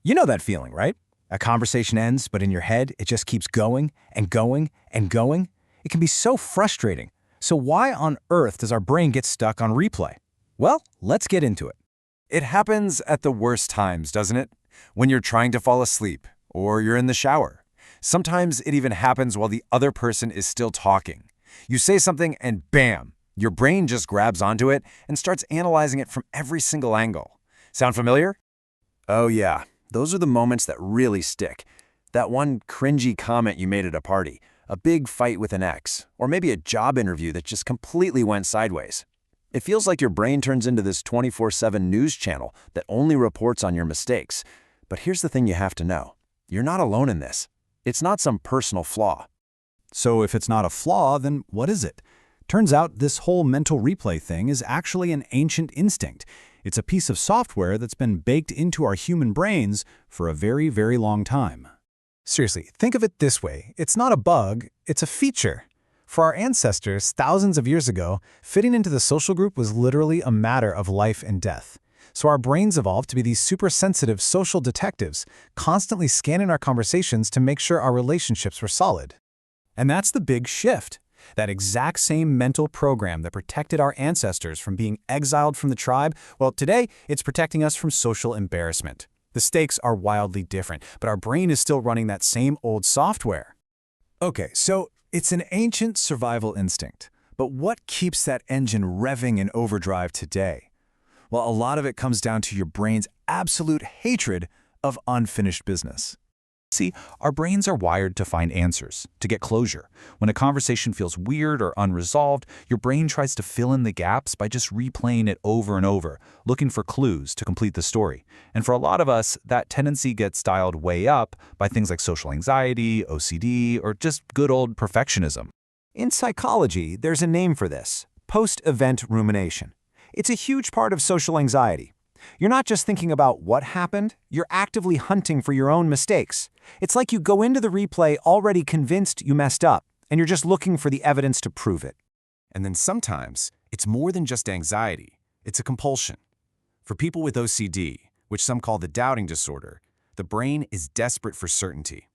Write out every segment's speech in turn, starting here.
You know that feeling, right? A conversation ends, but in your head, it just keeps going and going and going. It can be so frustrating. So why on earth does our brain get stuck on replay? Well, let's get into it. It happens at the worst times, doesn't it? When you're trying to fall asleep, or you're in the shower. Sometimes it even happens while the other person is still talking. You say something and bam, your brain just grabs onto it and starts analyzing it from every single angle. Sound familiar? Oh yeah, those are the moments that really stick. That one cringy comment you made at a party, a big fight with an ex, or maybe a job interview that just completely went sideways. It feels like your brain turns into this 24/7 news channel that only reports on your mistakes. But here's the thing you have to know. You're not alone in this. It's not some personal flaw. So if it's not a flaw, then what is it? Turns out this whole mental replay thing is actually an ancient instinct. It's a piece of software that's been baked into our human brains for a very, very long time. Seriously, think of it this way. It's not a bug, it's a feature. For our ancestors, thousands of years ago, fitting into the social group was literally a matter of life and death. So our brains evolved to be these super-sensitive social detectives, constantly scanning our conversations to make sure our relationships were solid. And that's the big shift. That exact same mental program that protected our ancestors from being exiled from the tribe, well, today it's protecting us from social embarrassment. The stakes are wildly different, but our brain is still running that same old software. Okay, so it's an ancient survival instinct. But what keeps that engine revving in overdrive today? Well, a lot of it comes down to your brain's absolute hatred of unfinished business. See, our brains are wired to find answers, to get closure. When a conversation feels weird or unresolved, your brain tries to fill in the gaps by just replaying it over and over, looking for clues to complete the story. And for a lot of us, that tendency gets dialed way up by things like social anxiety, OCD, or just good old perfectionism. In psychology, there's a name for this: post-event rumination. It's a huge part of social anxiety. You're not just thinking about what happened, you're actively hunting for your own mistakes. It's like you go into the replay already convinced you messed up, and you're just looking for the evidence to prove it. And then sometimes, it's more than just anxiety. It's a compulsion. For people with OCD, which some call the doubting disorder, the brain is desperate for certainty.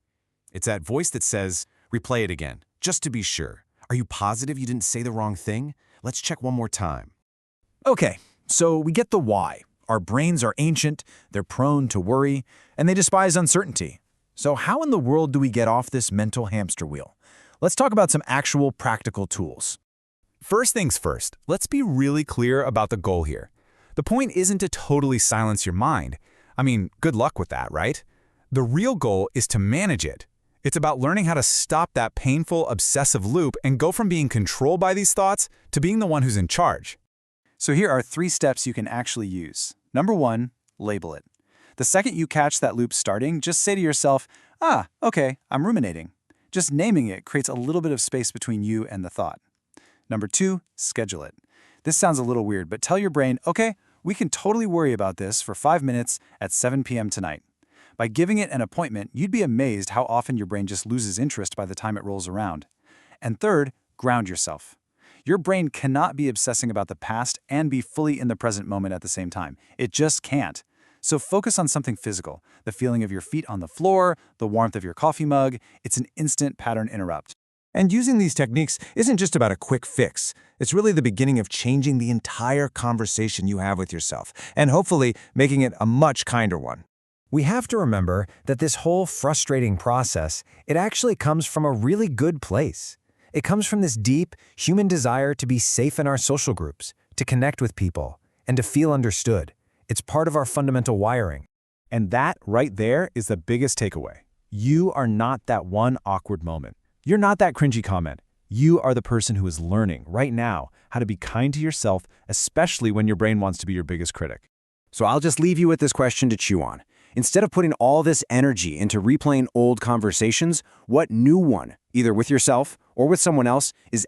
It's that voice that says, replay it again, just to be sure. Are you positive you didn't say the wrong thing? Let's check one more time. Okay, so we get the why. Our brains are ancient, they're prone to worry, and they despise uncertainty. So how in the world do we get off this mental hamster wheel? Let's talk about some actual practical tools. First things first, let's be really clear about the goal here. The point isn't to totally silence your mind. I mean, good luck with that, right? The real goal is to manage it. It's about learning how to stop that painful, obsessive loop and go from being controlled by these thoughts to being the one who's in charge. So here are 3 steps you can actually use. Number 1, label it. The second you catch that loop starting, just say to yourself, okay, I'm ruminating. Just naming it creates a little bit of space between you and the thought. Number 2, schedule it. This sounds a little weird, but tell your brain, okay, we can totally worry about this for 5 minutes at 7 p.m. tonight. By giving it an appointment, you'd be amazed how often your brain just loses interest by the time it rolls around. And third, ground yourself. Your brain cannot be obsessing about the past and be fully in the present moment at the same time. It just can't. So focus on something physical, the feeling of your feet on the floor, the warmth of your coffee mug. It's an instant pattern interrupt. And using these techniques isn't just about a quick fix. It's really the beginning of changing the entire conversation you have with yourself, and hopefully making it a much kinder one. We have to remember that this whole frustrating process, it actually comes from a really good place. It comes from this deep, human desire to be safe in our social groups, to connect with people, and to feel understood. It's part of our fundamental wiring. And that right there is the biggest takeaway. You are not that one awkward moment. You're not that cringy comment. You are the person who is learning right now how to be kind to yourself, especially when your brain wants to be your biggest critic. So I'll just leave you with this question to chew on. Instead of putting all this energy into replaying old conversations, what new one, either with yourself or with someone else, is